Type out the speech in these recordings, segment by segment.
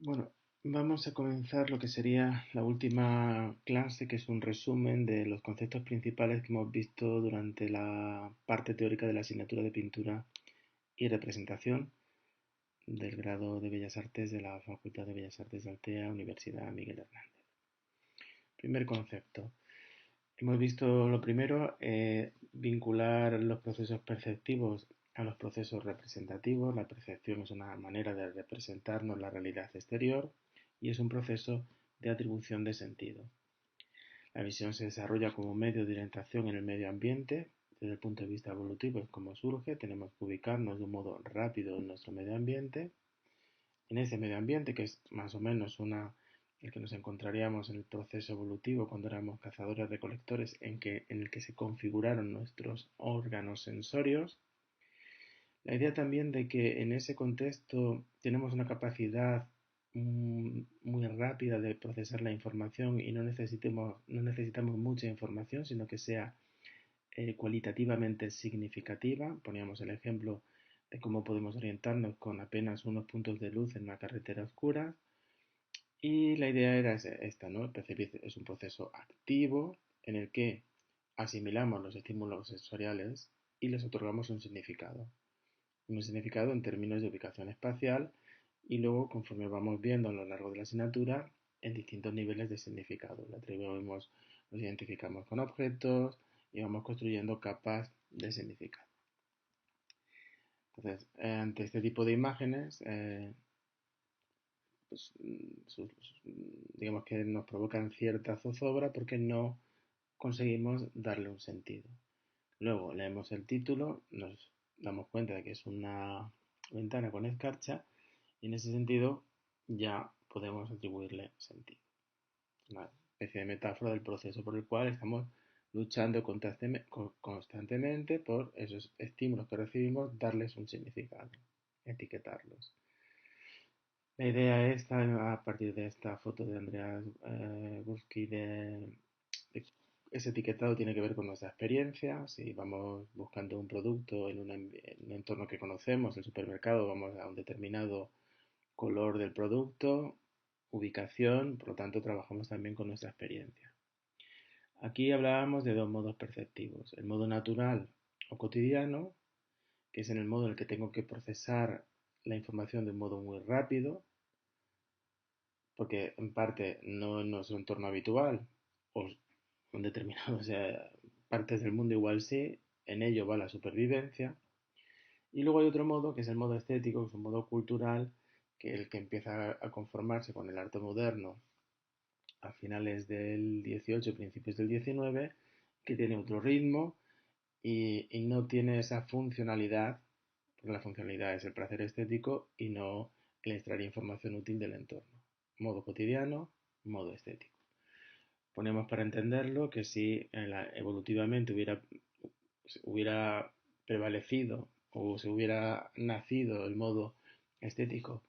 Bueno, vamos a comenzar lo que sería la última clase, que es un resumen de los conceptos principales que hemos visto durante la parte teórica de la asignatura de pintura y representación del grado de Bellas Artes de la Facultad de Bellas Artes de Altea, Universidad Miguel Hernández. Primer concepto. Hemos visto lo primero, vincular los procesos perceptivos a los procesos representativos. La percepción es una manera de representarnos la realidad exterior y es un proceso de atribución de sentido. La visión se desarrolla como medio de orientación en el medio ambiente. Desde el punto de vista evolutivo es como surge. Tenemos que ubicarnos de un modo rápido en nuestro medio ambiente. En ese medio ambiente, que es más o menos el que nos encontraríamos en el proceso evolutivo cuando éramos cazadores-recolectores, en el que se configuraron nuestros órganos sensorios. La idea también de que en ese contexto tenemos una capacidad muy rápida de procesar la información y no necesitamos mucha información, sino que sea cualitativamente significativa. Poníamos el ejemplo de cómo podemos orientarnos con apenas unos puntos de luz en una carretera oscura. Y la idea era esta, ¿no? El percibir es un proceso activo en el que asimilamos los estímulos sensoriales y les otorgamos un significado. Un significado en términos de ubicación espacial y luego, conforme vamos viendo a lo largo de la asignatura, en distintos niveles de significado. Lo atribuimos, los identificamos con objetos y vamos construyendo capas de significado. Entonces, ante este tipo de imágenes, pues, digamos que nos provocan cierta zozobra porque no conseguimos darle un sentido. Luego leemos el título, nos damos cuenta de que es una ventana con escarcha y en ese sentido ya podemos atribuirle sentido. Una especie de metáfora del proceso por el cual estamos luchando constantemente por esos estímulos que recibimos, darles un significado, etiquetarlos. La idea es, a partir de esta foto de Andreas Gursky, de ese etiquetado tiene que ver con nuestra experiencia. Si vamos buscando un producto en un entorno que conocemos, el supermercado, vamos a un determinado color del producto, ubicación, por lo tanto trabajamos también con nuestra experiencia. Aquí hablábamos de dos modos perceptivos, el modo natural o cotidiano, que es en el modo en el que tengo que procesar la información de un modo muy rápido, porque en parte no en nuestro entorno habitual, o en determinadas partes del mundo igual sí, en ello va la supervivencia. Y luego hay otro modo, que es el modo estético, que es un modo cultural, que es el que empieza a conformarse con el arte moderno a finales del 18, principios del 19, que tiene otro ritmo y no tiene esa funcionalidad, porque la funcionalidad es el placer estético y no el extraer información útil del entorno. Modo cotidiano, modo estético. Ponemos para entenderlo que si evolutivamente hubiera prevalecido o se hubiera nacido el modo estético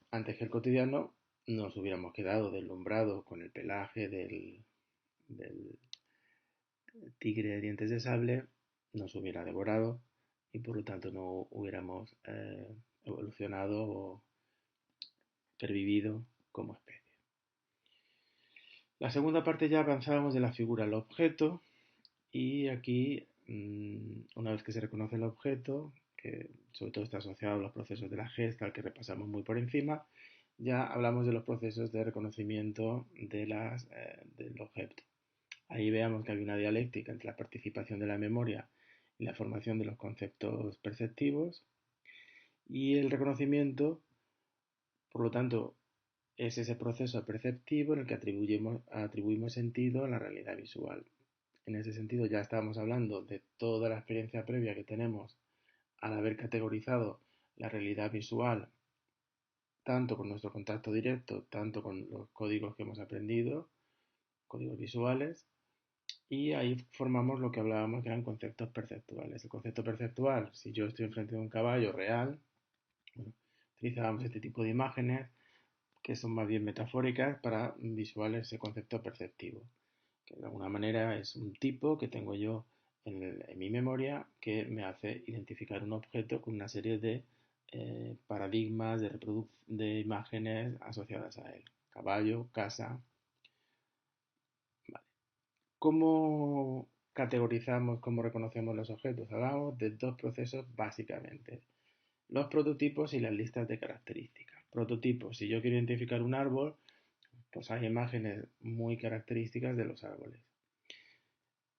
antes que el cotidiano, nos hubiéramos quedado deslumbrados con el pelaje del tigre de dientes de sable, nos hubiera devorado y por lo tanto no hubiéramos evolucionado o pervivido como especie. La segunda parte ya avanzábamos de la figura al objeto y aquí, una vez que se reconoce el objeto, que sobre todo está asociado a los procesos de la Gestalt que repasamos muy por encima, ya hablamos de los procesos de reconocimiento del objeto. Ahí veamos que hay una dialéctica entre la participación de la memoria y la formación de los conceptos perceptivos y el reconocimiento, por lo tanto, es ese proceso perceptivo en el que atribuimos sentido a la realidad visual. En ese sentido ya estábamos hablando de toda la experiencia previa que tenemos al haber categorizado la realidad visual tanto con nuestro contacto directo, tanto con los códigos que hemos aprendido, códigos visuales, y ahí formamos lo que hablábamos que eran conceptos perceptuales. El concepto perceptual, si yo estoy enfrente de un caballo real, bueno, utilizábamos este tipo de imágenes que son más bien metafóricas para visualizar ese concepto perceptivo, que de alguna manera es un tipo que tengo yo en mi memoria que me hace identificar un objeto con una serie de paradigmas de imágenes asociadas a él. Caballo, casa. Vale. ¿Cómo categorizamos, cómo reconocemos los objetos? Hablamos de dos procesos básicamente. Los prototipos y las listas de características. Prototipos, si yo quiero identificar un árbol, pues hay imágenes muy características de los árboles.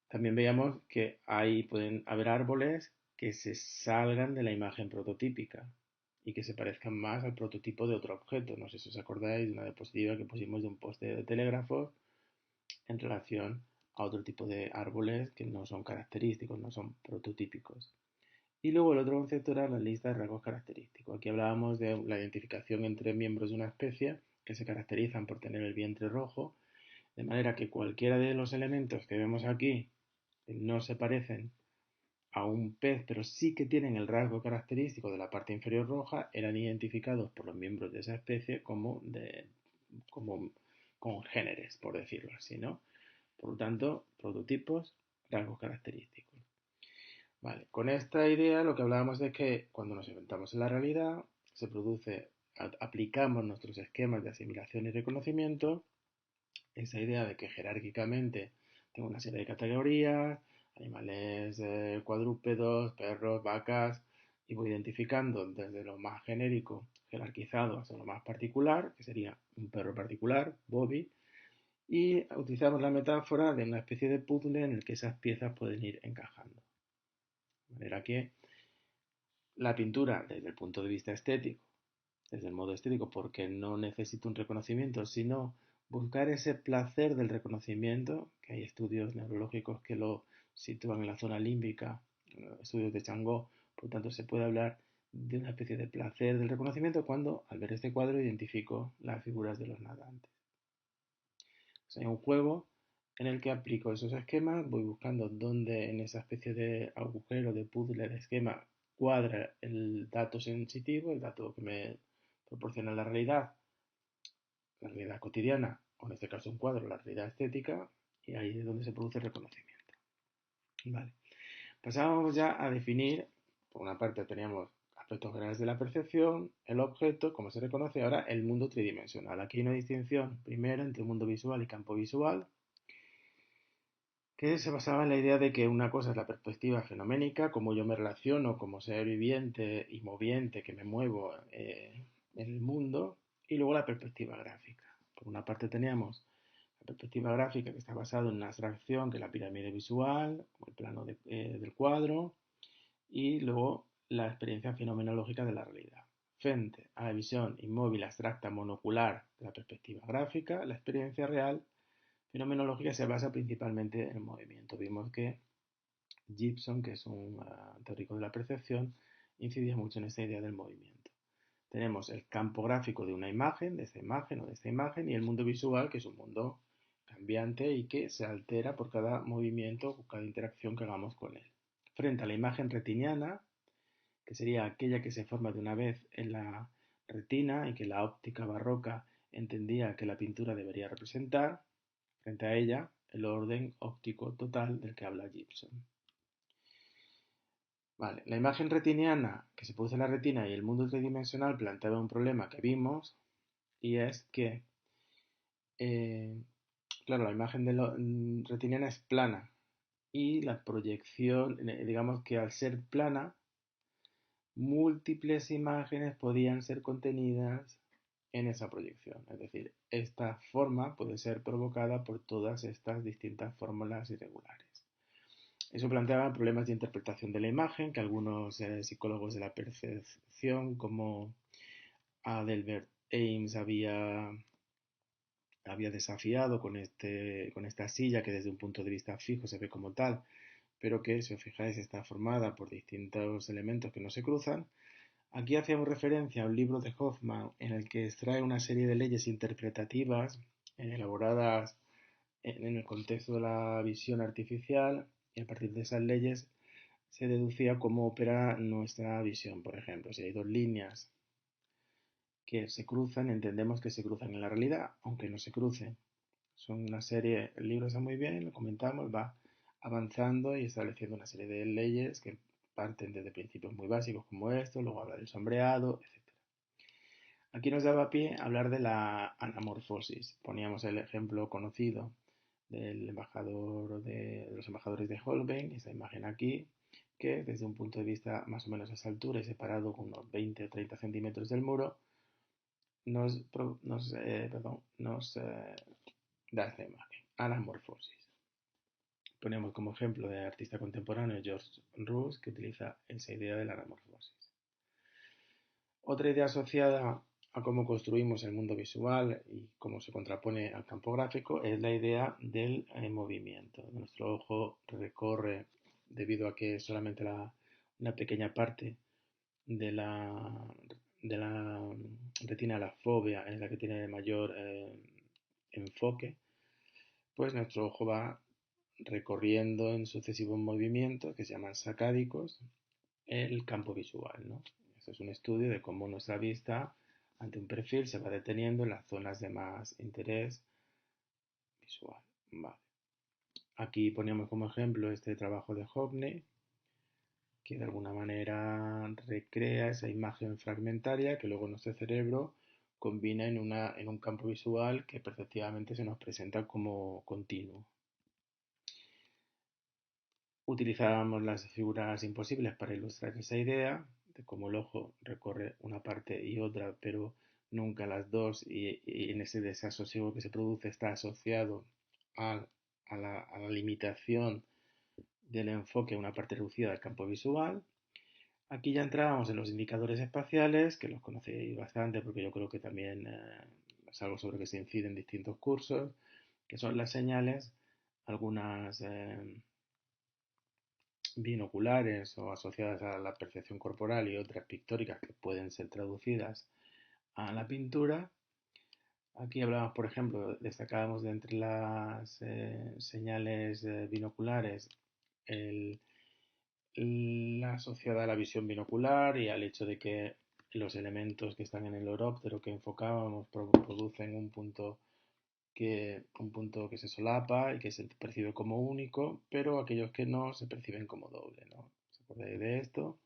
También veíamos que pueden haber árboles que se salgan de la imagen prototípica y que se parezcan más al prototipo de otro objeto. No sé si os acordáis de una diapositiva que pusimos de un poste de telégrafo en relación a otro tipo de árboles que no son característicos, no son prototípicos. Y luego el otro concepto era la lista de rasgos característicos. Aquí hablábamos de la identificación entre miembros de una especie que se caracterizan por tener el vientre rojo, de manera que cualquiera de los elementos que vemos aquí no se parecen a un pez, pero sí que tienen el rasgo característico de la parte inferior roja, eran identificados por los miembros de esa especie como congéneres, por decirlo así, ¿no? Por lo tanto, prototipos, rasgos característicos. Vale, con esta idea lo que hablábamos es que cuando nos enfrentamos en la realidad, aplicamos nuestros esquemas de asimilación y reconocimiento, esa idea de que jerárquicamente tengo una serie de categorías, animales cuadrúpedos, perros, vacas, y voy identificando desde lo más genérico, jerarquizado, hasta lo más particular, que sería un perro particular, Bobby, y utilizamos la metáfora de una especie de puzzle en el que esas piezas pueden ir encajando. De manera que la pintura, desde el punto de vista estético, desde el modo estético, porque no necesito un reconocimiento, sino buscar ese placer del reconocimiento, que hay estudios neurológicos que lo sitúan en la zona límbica, estudios de Changó, por lo tanto se puede hablar de una especie de placer del reconocimiento cuando al ver este cuadro identifico las figuras de los nadantes. O sea, hay un juego en el que aplico esos esquemas, voy buscando dónde en esa especie de agujero, de puzzle, de esquema, cuadra el dato sensitivo, el dato que me proporciona la realidad cotidiana, o en este caso un cuadro, la realidad estética, y ahí es donde se produce el reconocimiento. Vale. Pasábamos ya a definir, por una parte teníamos aspectos generales de la percepción, el objeto, cómo se reconoce, ahora el mundo tridimensional. Aquí hay una distinción primero entre mundo visual y campo visual, que se basaba en la idea de que una cosa es la perspectiva fenoménica, cómo yo me relaciono como ser viviente y moviente que me muevo en el mundo, y luego la perspectiva gráfica. Por una parte teníamos la perspectiva gráfica que está basada en una abstracción que es la pirámide visual, o el plano del cuadro, y luego la experiencia fenomenológica de la realidad. Frente a la visión inmóvil, abstracta, monocular de la perspectiva gráfica, la experiencia real fenomenológica se basa principalmente en el movimiento. Vimos que Gibson, que es un teórico de la percepción, incidía mucho en esta idea del movimiento. Tenemos el campo gráfico de una imagen, de esta imagen o de esta imagen, y el mundo visual, que es un mundo cambiante y que se altera por cada movimiento o cada interacción que hagamos con él. Frente a la imagen retiniana, que sería aquella que se forma de una vez en la retina y que la óptica barroca entendía que la pintura debería representar, frente a ella, el orden óptico total del que habla Gibson. Vale, la imagen retiniana que se produce en la retina y el mundo tridimensional planteaba un problema que vimos y es que, eh, claro, la imagen retiniana es plana y la proyección, digamos que al ser plana, múltiples imágenes podían ser contenidas en esa proyección. Es decir, esta forma puede ser provocada por todas estas distintas fórmulas irregulares. Eso planteaba problemas de interpretación de la imagen que algunos psicólogos de la percepción como Adelbert Ames había desafiado con esta silla que desde un punto de vista fijo se ve como tal, pero que, si os fijáis, está formada por distintos elementos que no se cruzan. Aquí hacíamos referencia a un libro de Hoffman en el que extrae una serie de leyes interpretativas elaboradas en el contexto de la visión artificial, y a partir de esas leyes se deducía cómo opera nuestra visión. Por ejemplo, si hay dos líneas que se cruzan, entendemos que se cruzan en la realidad, aunque no se crucen. Son una serie, el libro está muy bien, lo comentamos, va avanzando y estableciendo una serie de leyes que parten desde principios muy básicos como esto, luego habla del sombreado, etc. Aquí nos daba pie a hablar de la anamorfosis. Poníamos el ejemplo conocido del embajador de los embajadores de Holbein, esa imagen aquí, que desde un punto de vista más o menos a esa altura y separado unos 20 o 30 centímetros del muro, nos da esta imagen, anamorfosis. Ponemos como ejemplo de artista contemporáneo George Roos, que utiliza esa idea de la anamorfosis. Otra idea asociada a cómo construimos el mundo visual y cómo se contrapone al campo gráfico es la idea del movimiento. Nuestro ojo recorre, debido a que solamente una pequeña parte de la retina, la fóvea, es la que tiene mayor enfoque, pues nuestro ojo va recorriendo en sucesivos movimientos que se llaman sacádicos el campo visual, ¿no? Este es un estudio de cómo nuestra vista ante un perfil se va deteniendo en las zonas de más interés visual. Vale. Aquí ponemos como ejemplo este trabajo de Hockney, que de alguna manera recrea esa imagen fragmentaria que luego nuestro cerebro combina en un campo visual que perceptivamente se nos presenta como continuo. Utilizábamos las figuras imposibles para ilustrar esa idea de cómo el ojo recorre una parte y otra, pero nunca las dos, y en ese desasosiego que se produce está asociado a la limitación del enfoque a una parte reducida del campo visual. Aquí ya entrábamos en los indicadores espaciales, que los conocéis bastante porque yo creo que también es algo sobre que se incide en distintos cursos, que son las señales, algunas binoculares o asociadas a la percepción corporal y otras pictóricas que pueden ser traducidas a la pintura. Aquí hablamos, por ejemplo, destacábamos de entre las señales binoculares el, la asociada a la visión binocular y al hecho de que los elementos que están en el oróptero que enfocábamos producen un punto que se solapa y que se percibe como único, pero aquellos que no se perciben como doble, ¿no? ¿Se acordáis de esto?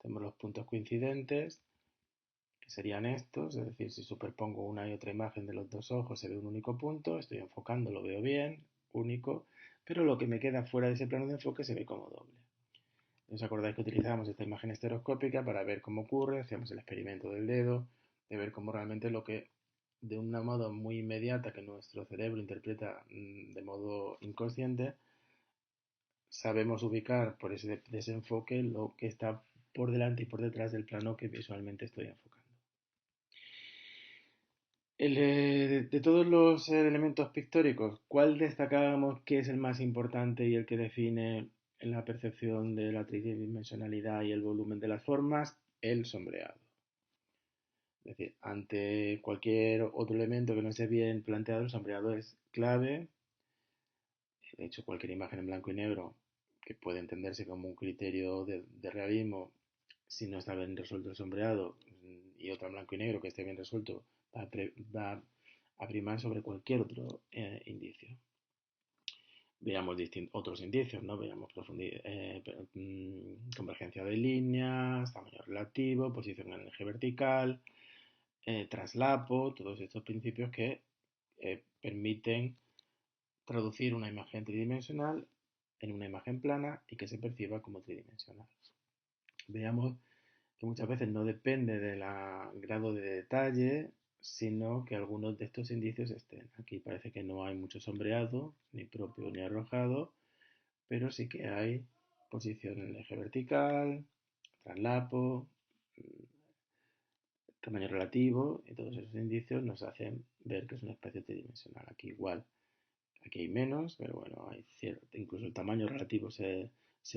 Tenemos los puntos coincidentes, que serían estos, es decir, si superpongo una y otra imagen de los dos ojos se ve un único punto, estoy enfocando, lo veo bien, único, pero lo que me queda fuera de ese plano de enfoque se ve como doble. ¿Os acordáis que utilizamos esta imagen estereoscópica para ver cómo ocurre? Hacíamos el experimento del dedo, de ver cómo realmente lo que de una modo muy inmediata que nuestro cerebro interpreta de modo inconsciente, sabemos ubicar por ese desenfoque lo que está por delante y por detrás del plano que visualmente estoy enfocando. De todos los elementos pictóricos, ¿cuál destacábamos que es el más importante y el que define la percepción de la tridimensionalidad y el volumen de las formas? El sombreado. Es decir, ante cualquier otro elemento que no esté bien planteado, el sombreado es clave. De hecho, cualquier imagen en blanco y negro, que puede entenderse como un criterio de realismo, si no está bien resuelto el sombreado, y otra en blanco y negro que esté bien resuelto, va a primar sobre cualquier otro indicio. Veamos otros indicios, ¿no? Veamos convergencia de líneas, tamaño relativo, posición en el eje vertical, traslapo, todos estos principios que permiten traducir una imagen tridimensional en una imagen plana y que se perciba como tridimensional. Veamos que muchas veces no depende del grado de detalle, sino que algunos de estos indicios estén. Aquí parece que no hay mucho sombreado, ni propio ni arrojado, pero sí que hay posición en el eje vertical, traslapo, tamaño relativo, y todos esos indicios nos hacen ver que es un espacio tridimensional. Aquí igual, aquí hay menos, pero bueno, hay cierto, incluso el tamaño relativo se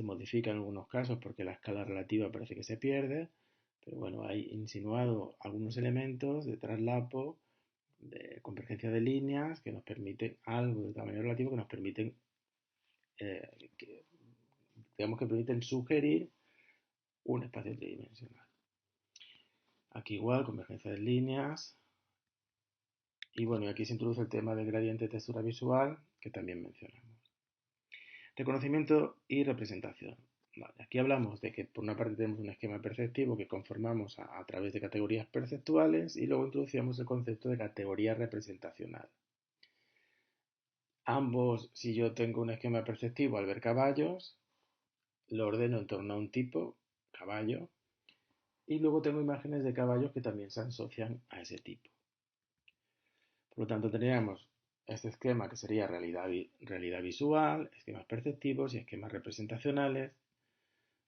modifica en algunos casos porque la escala relativa parece que se pierde, pero bueno, hay insinuado algunos elementos de traslapo, de convergencia de líneas que nos permiten algo de tamaño relativo que nos permiten, digamos que permiten sugerir un espacio tridimensional. Aquí igual, convergencia de líneas. Y bueno, aquí se introduce el tema del gradiente de textura visual que también mencionamos. Reconocimiento y representación. Vale, aquí hablamos de que por una parte tenemos un esquema perceptivo que conformamos a través de categorías perceptuales y luego introducíamos el concepto de categoría representacional. Ambos, si yo tengo un esquema perceptivo al ver caballos, lo ordeno en torno a un tipo, caballo, y luego tengo imágenes de caballos que también se asocian a ese tipo. Por lo tanto, tendríamos este esquema que sería realidad visual, esquemas perceptivos y esquemas representacionales.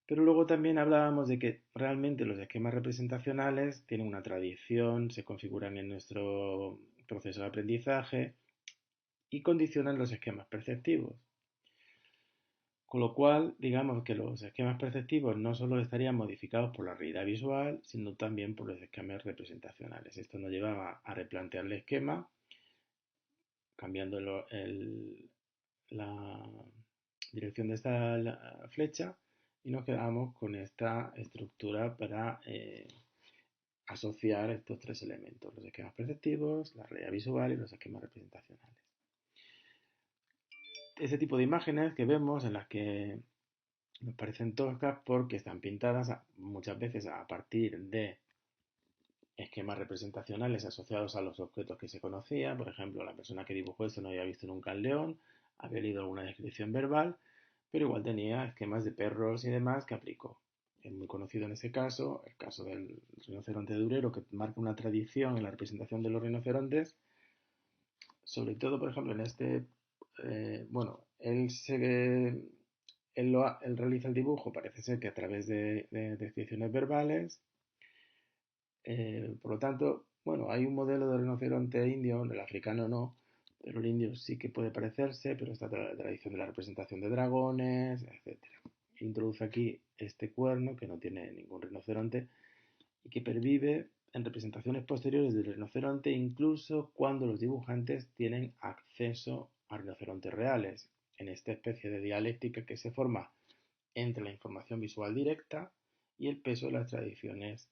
Pero luego también hablábamos de que realmente los esquemas representacionales tienen una tradición, se configuran en nuestro proceso de aprendizaje y condicionan los esquemas perceptivos. Con lo cual, digamos que los esquemas perceptivos no solo estarían modificados por la realidad visual, sino también por los esquemas representacionales. Esto nos llevaba a replantear el esquema, cambiando la dirección de esta flecha y nos quedamos con esta estructura para asociar estos tres elementos, los esquemas perceptivos, la realidad visual y los esquemas representacionales. Ese tipo de imágenes que vemos en las que nos parecen toscas porque están pintadas muchas veces a partir de esquemas representacionales asociados a los objetos que se conocían. Por ejemplo, la persona que dibujó esto no había visto nunca el león, había leído alguna descripción verbal, pero igual tenía esquemas de perros y demás que aplicó. Es muy conocido en ese caso, el caso del rinoceronte durero, que marca una tradición en la representación de los rinocerontes, sobre todo, por ejemplo, en este, bueno, él realiza el dibujo, parece ser que a través de descripciones verbales. Por lo tanto, bueno, hay un modelo de rinoceronte indio, el africano no, pero el indio sí que puede parecerse, pero está la tradición de la representación de dragones, etcétera. Introduce aquí este cuerno que no tiene ningún rinoceronte y que pervive en representaciones posteriores del rinoceronte incluso cuando los dibujantes tienen acceso a rinocerontes reales, en esta especie de dialéctica que se forma entre la información visual directa y el peso de las tradiciones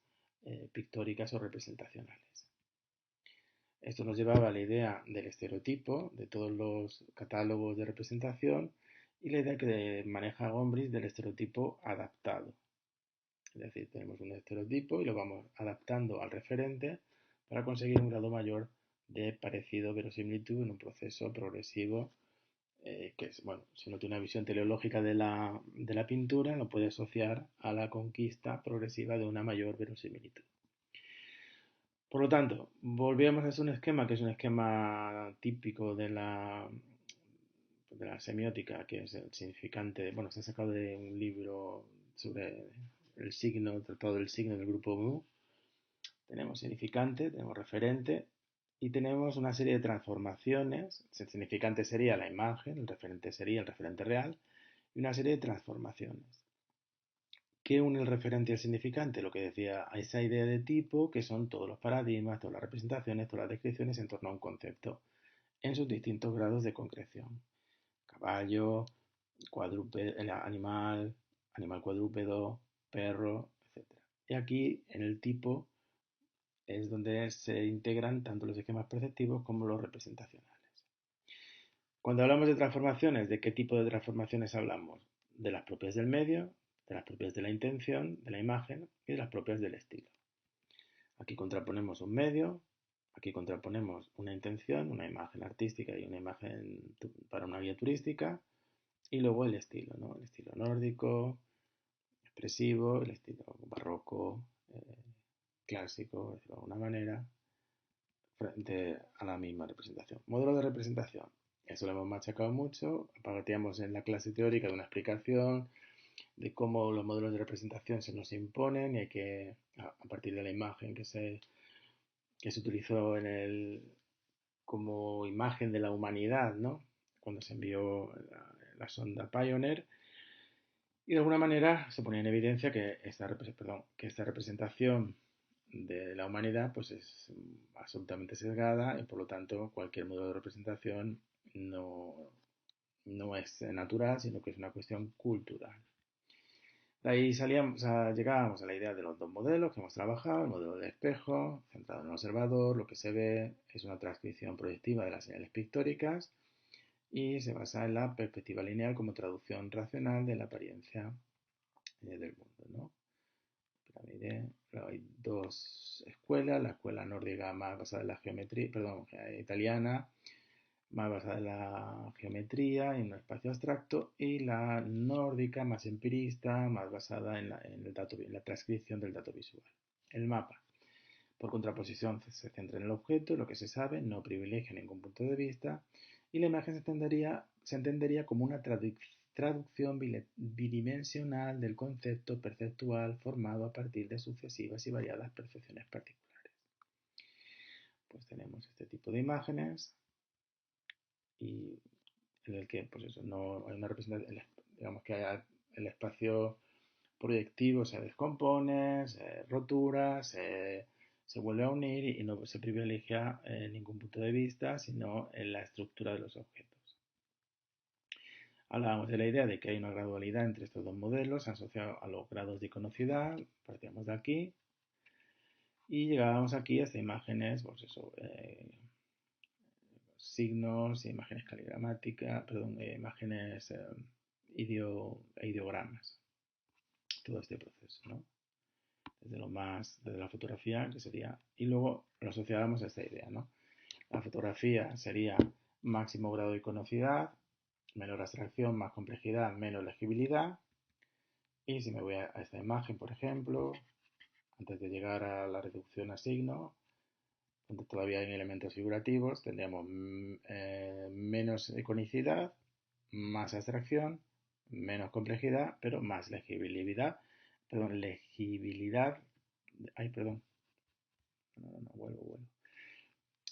pictóricas o representacionales. Esto nos llevaba a la idea del estereotipo de todos los catálogos de representación y la idea que maneja Gombrich del estereotipo adaptado. Es decir, tenemos un estereotipo y lo vamos adaptando al referente para conseguir un grado mayor de parecido verosimilitud en un proceso progresivo que es, bueno, si uno tiene una visión teleológica de la pintura, lo puede asociar a la conquista progresiva de una mayor verosimilitud. Por lo tanto, volvíamos a un esquema que es un esquema típico de la semiótica, que es el significante, bueno, se ha sacado de un libro sobre el signo, el tratado del signo del grupo Mu. Tenemos significante, tenemos referente y tenemos una serie de transformaciones. El significante sería la imagen, el referente sería el referente real y una serie de transformaciones. ¿Qué une el referente y el significante? Lo que decía, a esa idea de tipo, que son todos los paradigmas, todas las representaciones, todas las descripciones en torno a un concepto, en sus distintos grados de concreción. Caballo, animal, animal cuadrúpedo, perro, etc. Y aquí, en el tipo, es donde se integran tanto los esquemas perceptivos como los representacionales. Cuando hablamos de transformaciones, ¿de qué tipo de transformaciones hablamos? De las propias del medio, de las propias de la intención, de la imagen y de las propias del estilo. Aquí contraponemos un medio, aquí contraponemos una intención, una imagen artística y una imagen para una guía turística, y luego el estilo, ¿no? El estilo nórdico, expresivo, el estilo barroco, clásico, de decirlo de alguna manera, frente a la misma representación. Modelo de representación. Eso lo hemos machacado mucho. Partíamos en la clase teórica de una explicación de cómo los modelos de representación se nos imponen y hay que, a partir de la imagen que se utilizó como imagen de la humanidad, ¿no? Cuando se envió la sonda Pioneer, y de alguna manera se ponía en evidencia que esta representación de la humanidad pues es absolutamente sesgada y por lo tanto cualquier modelo de representación no es natural, sino que es una cuestión cultural. De ahí llegábamos a la idea de los dos modelos que hemos trabajado, el modelo de espejo, centrado en el observador, lo que se ve es una transcripción proyectiva de las señales pictóricas y se basa en la perspectiva lineal como traducción racional de la apariencia del mundo, ¿no? Pirámide. Luego hay dos escuelas, la escuela nórdica más basada en la geometría, perdón, italiana, más basada en la geometría y en el espacio abstracto, y la nórdica más empirista, más basada en la transcripción del dato visual. El mapa, por contraposición, se centra en el objeto, lo que se sabe, no privilegia ningún punto de vista, y la imagen se entendería como una traducción bidimensional del concepto perceptual formado a partir de sucesivas y variadas percepciones particulares. Pues tenemos este tipo de imágenes y en el que, pues eso, no hay una representación, digamos que el espacio proyectivo se descompone, se rotura, se vuelve a unir y no se privilegia ningún punto de vista, sino en la estructura de los objetos. Hablábamos de la idea de que hay una gradualidad entre estos dos modelos asociado a los grados de iconocidad, partíamos de aquí, y llegábamos aquí a estas imágenes, pues eso, signos, imágenes caligramáticas, perdón, imágenes ideogramas, todo este proceso, ¿no? Desde la fotografía, que sería, y luego lo asociábamos a esta idea, ¿no? La fotografía sería máximo grado de iconocidad, menor abstracción, más complejidad, menos legibilidad, y si me voy a esta imagen, por ejemplo, antes de llegar a la reducción a signo, donde todavía hay elementos figurativos, tendríamos menos iconicidad, más abstracción, menos complejidad, pero más legibilidad, ay, perdón, no, vuelvo.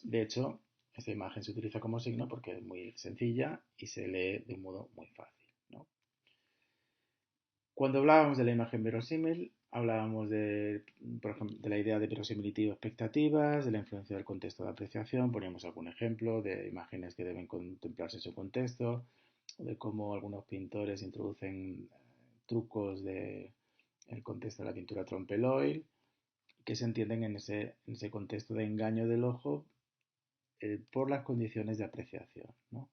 De hecho, esta imagen se utiliza como signo porque es muy sencilla y se lee de un modo muy fácil, ¿no? Cuando hablábamos de la imagen verosímil, hablábamos por ejemplo, de la idea de verosimilitud expectativas, de la influencia del contexto de apreciación, poníamos algún ejemplo de imágenes que deben contemplarse en su contexto, o de cómo algunos pintores introducen trucos del contexto de la pintura trompe-l'oeil, que se entienden en ese contexto de engaño del ojo por las condiciones de apreciación, ¿no?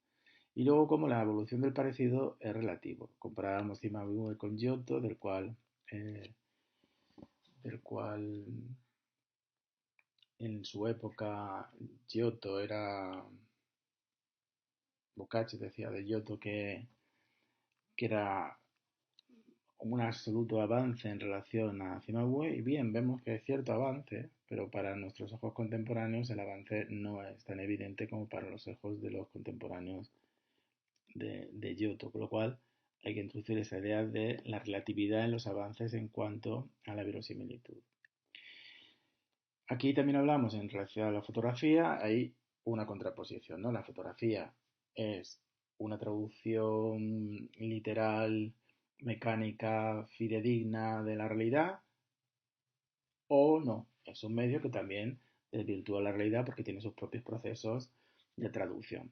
Y luego como la evolución del parecido es relativo. Comparábamos Cimabue con Giotto, eh, del cual en su época Giotto era, Boccaccio decía de Giotto que era un absoluto avance en relación a Cimabue, y bien, vemos que hay cierto avance, pero para nuestros ojos contemporáneos el avance no es tan evidente como para los ojos de los contemporáneos de Giotto, con lo cual hay que introducir esa idea de la relatividad en los avances en cuanto a la verosimilitud. Aquí también hablamos en relación a la fotografía, hay una contraposición, ¿no? La fotografía es una traducción literal, mecánica, fidedigna de la realidad, o no, es un medio que también desvirtúa la realidad porque tiene sus propios procesos de traducción.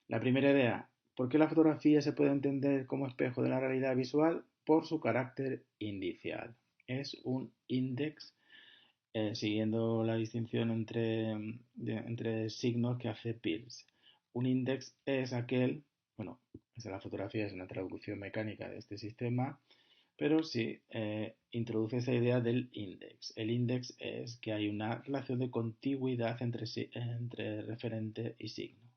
La primera idea, ¿por qué la fotografía se puede entender como espejo de la realidad visual? Por su carácter indicial. Es un índex, siguiendo la distinción entre signos que hace Peirce. Un índex es aquel, bueno, la fotografía es una traducción mecánica de este sistema, pero sí introduce esa idea del índex. El índex es que hay una relación de contigüidad entre referente y signo.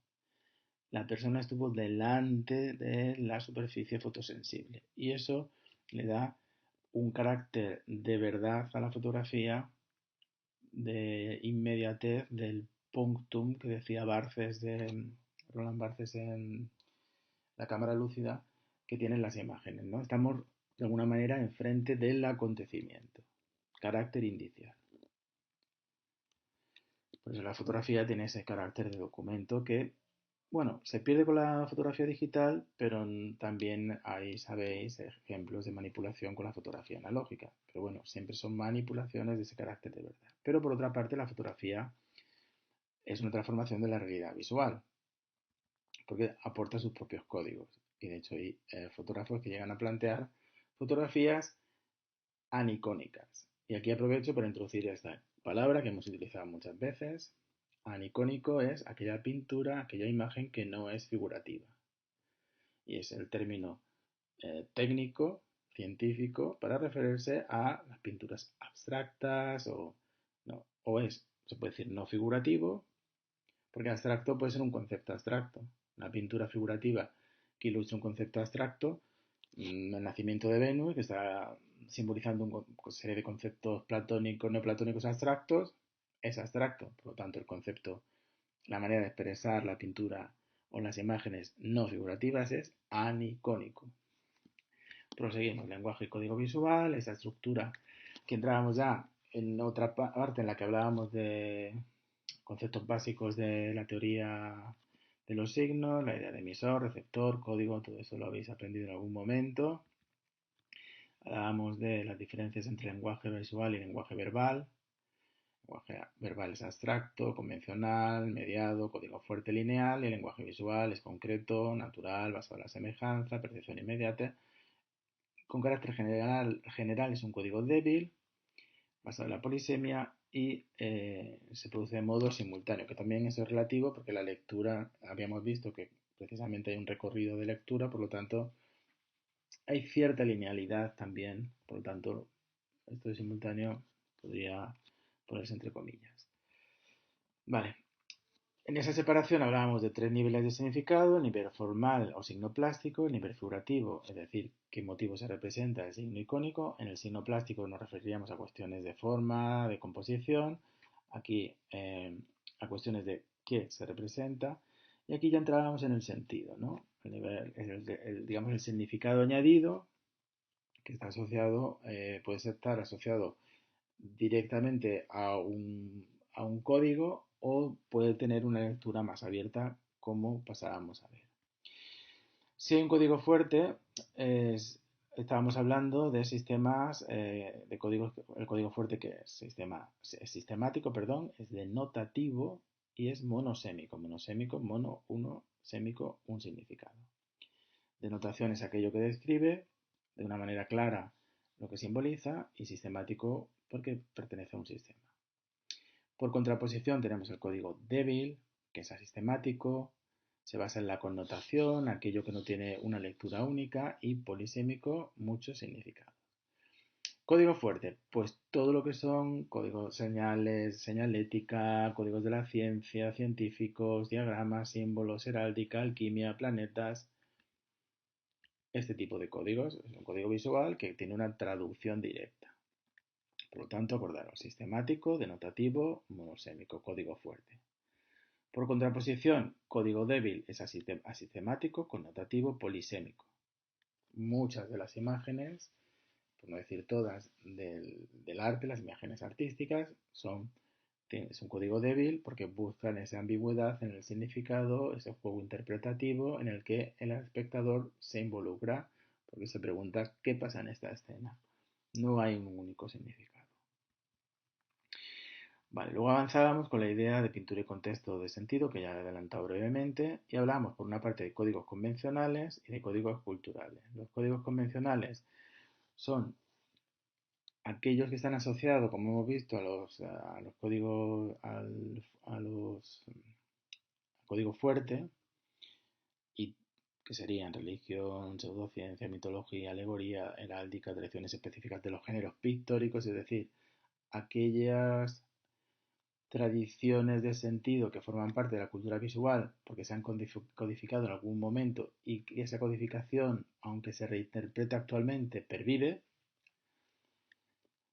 La persona estuvo delante de la superficie fotosensible y eso le da un carácter de verdad a la fotografía, de inmediatez, del punctum que decía Roland Barthes en la cámara lúcida que tienen las imágenes, ¿no? Estamos de alguna manera enfrente del acontecimiento, carácter indicial. Pues la fotografía tiene ese carácter de documento que, bueno, se pierde con la fotografía digital, pero también hay, sabéis, ejemplos de manipulación con la fotografía analógica. Pero bueno, siempre son manipulaciones de ese carácter de verdad. Pero por otra parte, la fotografía es una transformación de la realidad visual, porque aporta sus propios códigos. Y de hecho hay fotógrafos que llegan a plantear fotografías anicónicas. Y aquí aprovecho para introducir esta palabra que hemos utilizado muchas veces. Anicónico es aquella pintura, aquella imagen que no es figurativa. Y es el término técnico, científico para referirse a las pinturas abstractas no, se puede decir no figurativo, porque abstracto puede ser un concepto abstracto. Una pintura figurativa que ilustra un concepto abstracto, el nacimiento de Venus, que está simbolizando una serie de conceptos platónicos, neoplatónicos abstractos, es abstracto. Por lo tanto, el concepto, la manera de expresar la pintura o las imágenes no figurativas es anicónico. Proseguimos, lenguaje y código visual, esa estructura que entrábamos ya en otra parte en la que hablábamos de conceptos básicos de la teoría de los signos, la idea de emisor, receptor, código, todo eso lo habéis aprendido en algún momento. Hablábamos de las diferencias entre lenguaje visual y lenguaje verbal. El lenguaje verbal es abstracto, convencional, mediado, código fuerte lineal, y el lenguaje visual es concreto, natural, basado en la semejanza, percepción inmediata. Con carácter general es un código débil, basado en la polisemia y se produce de modo simultáneo, que también eso es relativo porque la lectura, habíamos visto que precisamente hay un recorrido de lectura, por lo tanto hay cierta linealidad también, por lo tanto esto de simultáneo podría ponerse entre comillas. Vale, en esa separación hablábamos de tres niveles de significado: el nivel formal o signo plástico, el nivel figurativo, es decir, qué motivo se representa el signo icónico. En el signo plástico nos referiríamos a cuestiones de forma, de composición, aquí a cuestiones de qué se representa, y aquí ya entrábamos en el sentido, ¿no? Digamos el significado añadido que está asociado, puede estar asociado directamente a un código o puede tener una lectura más abierta, como pasábamos a ver. Si hay un código fuerte, estábamos hablando de sistemas de códigos. El código fuerte que es sistemático, perdón, es denotativo y es monosémico. Monosémico, mono, uno, sémico, un significado. Denotación es aquello que describe de una manera clara lo que simboliza, y sistemático porque pertenece a un sistema. Por contraposición tenemos el código débil, que es asistemático, se basa en la connotación, aquello que no tiene una lectura única, y polisémico, muchos significados. Código fuerte, pues todo lo que son códigos, señales, señalética, códigos de la ciencia, científicos, diagramas, símbolos, heráldica, alquimia, planetas. Este tipo de códigos es un código visual que tiene una traducción directa. Por lo tanto, acordaros: sistemático, denotativo, monosémico, código fuerte. Por contraposición, código débil es asistemático, connotativo, polisémico. Muchas de las imágenes, por no decir todas, del arte, las imágenes artísticas, es un código débil porque buscan esa ambigüedad en el significado, ese juego interpretativo en el que el espectador se involucra porque se pregunta qué pasa en esta escena. No hay un único significado. Vale, luego avanzábamos con la idea de pintura y contexto de sentido, que ya he adelantado brevemente, y hablamos por una parte de códigos convencionales y de códigos culturales. Los códigos convencionales son aquellos que están asociados, como hemos visto, a los códigos, código fuerte, y que serían religión, pseudociencia, mitología, alegoría, heráldica, tradiciones específicas de los géneros pictóricos, es decir, aquellas tradiciones de sentido que forman parte de la cultura visual porque se han codificado en algún momento, y esa codificación, aunque se reinterprete actualmente, pervive,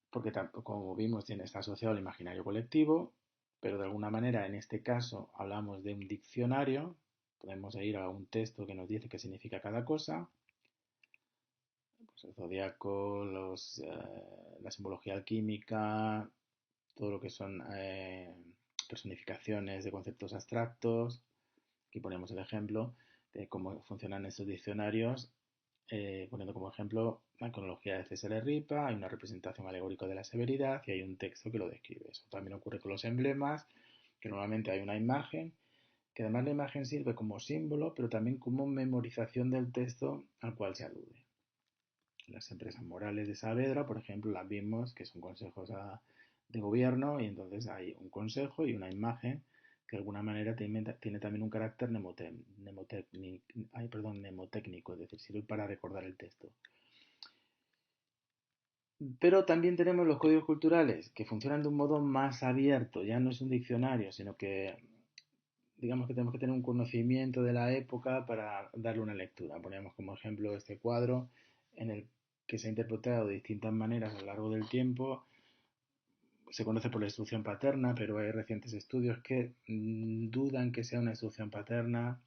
porque como vimos está asociado al imaginario colectivo, pero de alguna manera en este caso hablamos de un diccionario. Podemos ir a un texto que nos dice qué significa cada cosa, pues el zodiaco, la simbología alquímica, todo lo que son personificaciones de conceptos abstractos. Aquí ponemos el ejemplo de cómo funcionan estos diccionarios, poniendo como ejemplo la cronología de César Ripa. Hay una representación alegórica de la severidad y hay un texto que lo describe. Eso también ocurre con los emblemas, que normalmente hay una imagen, que además la imagen sirve como símbolo, pero también como memorización del texto al cual se alude. Las empresas morales de Saavedra, por ejemplo, las vimos que son consejos de gobierno, y entonces hay un consejo y una imagen que de alguna manera tiene también un carácter mnemotécnico, es decir, sirve para recordar el texto. Pero también tenemos los códigos culturales que funcionan de un modo más abierto, ya no es un diccionario, sino que digamos que tenemos que tener un conocimiento de la época para darle una lectura. Poníamos como ejemplo este cuadro en el que se ha interpretado de distintas maneras a lo largo del tiempo. Se conoce por la instrucción paterna, pero hay recientes estudios que dudan que sea una instrucción paterna.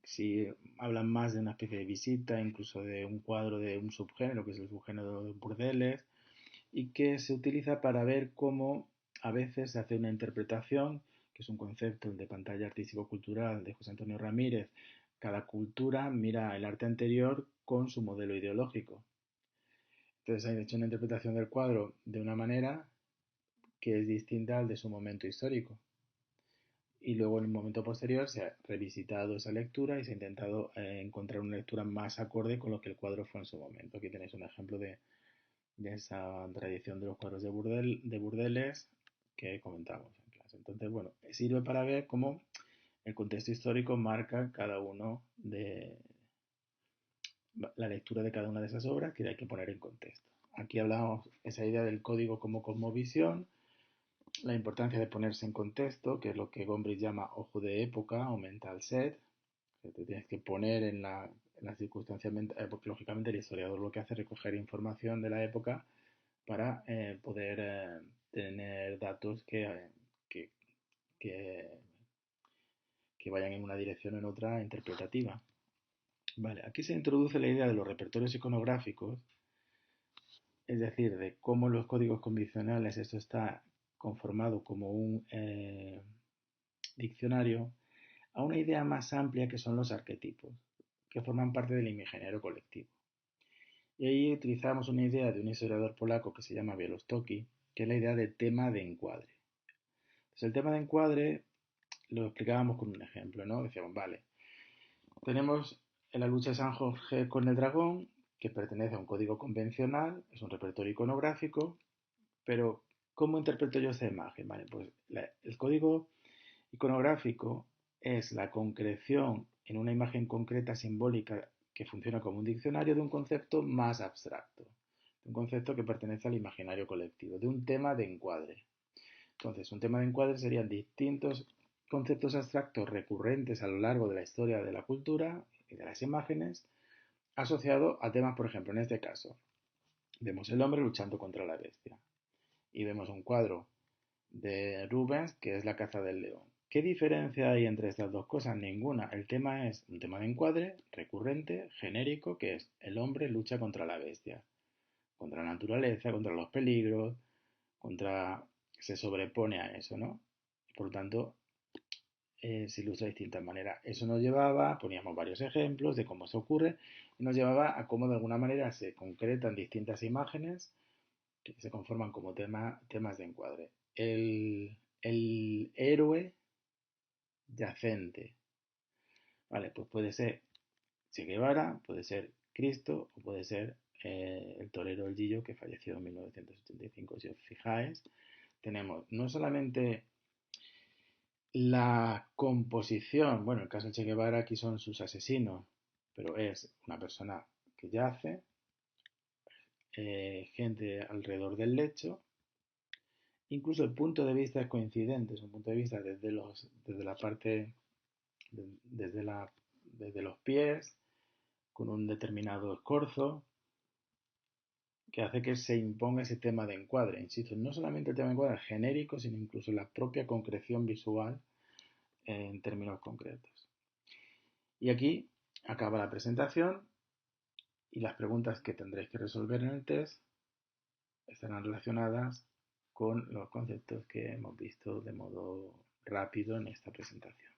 Si hablan más de una especie de visita, incluso de un cuadro de un subgénero, que es el subgénero de burdeles, y que se utiliza para ver cómo a veces se hace una interpretación, que es un concepto de pantalla artístico-cultural de José Antonio Ramírez. Cada cultura mira el arte anterior con su modelo ideológico. Entonces han hecho una interpretación del cuadro de una manera que es distinta al de su momento histórico. Y luego en un momento posterior se ha revisitado esa lectura y se ha intentado encontrar una lectura más acorde con lo que el cuadro fue en su momento. Aquí tenéis un ejemplo de esa tradición de los cuadros de burdeles que comentamos en clase. Entonces, bueno, sirve para ver cómo el contexto histórico marca cada uno de la lectura de cada una de esas obras que hay que poner en contexto. Aquí hablamos esa idea del código como cosmovisión, la importancia de ponerse en contexto, que es lo que Gombrich llama ojo de época o mental set, que te tienes que poner en la circunstancia mental, porque lógicamente el historiador lo que hace es recoger información de la época para poder tener datos que, que, que, vayan en una dirección o en otra interpretativa. Vale, aquí se introduce la idea de los repertorios iconográficos, es decir, de cómo los códigos convencionales, esto está conformado como un diccionario, a una idea más amplia que son los arquetipos, que forman parte del imaginario colectivo. Y ahí utilizamos una idea de un historiador polaco que se llama Bielostocki, que es la idea de tema de encuadre. Entonces, el tema de encuadre lo explicábamos con un ejemplo, ¿no? Decíamos, vale, tenemos en la lucha de San Jorge con el dragón, que pertenece a un código convencional, es un repertorio iconográfico, pero ¿cómo interpreto yo esta imagen? Vale, pues el código iconográfico es la concreción en una imagen concreta simbólica que funciona como un diccionario de un concepto más abstracto, de un concepto que pertenece al imaginario colectivo, de un tema de encuadre. Entonces, un tema de encuadre serían distintos conceptos abstractos recurrentes a lo largo de la historia de la cultura y de las imágenes, asociado a temas, por ejemplo, en este caso, vemos el hombre luchando contra la bestia y vemos un cuadro de Rubens que es la caza del león. ¿Qué diferencia hay entre estas dos cosas? Ninguna. El tema es un tema de encuadre recurrente, genérico, que es el hombre lucha contra la bestia, contra la naturaleza, contra los peligros, contra se sobrepone a eso, ¿no? Por lo tanto, se ilustra de distintas maneras. Eso nos llevaba, poníamos varios ejemplos de cómo se ocurre, y nos llevaba a cómo de alguna manera se concretan distintas imágenes que se conforman como temas de encuadre. El héroe yacente, ¿vale? Pues puede ser Che Guevara, puede ser Cristo o puede ser el torero El Gillo que falleció en 1985. Si os fijáis, tenemos no solamente la composición, bueno, en el caso de Che Guevara aquí son sus asesinos, pero es una persona que yace, gente alrededor del lecho, incluso el punto de vista es coincidente, es un punto de vista desde la parte, desde, la, desde los pies, con un determinado escorzo, que hace que se imponga ese tema de encuadre. Insisto, no solamente el tema de encuadre genérico, sino incluso la propia concreción visual en términos concretos. Y aquí acaba la presentación y las preguntas que tendréis que resolver en el test estarán relacionadas con los conceptos que hemos visto de modo rápido en esta presentación.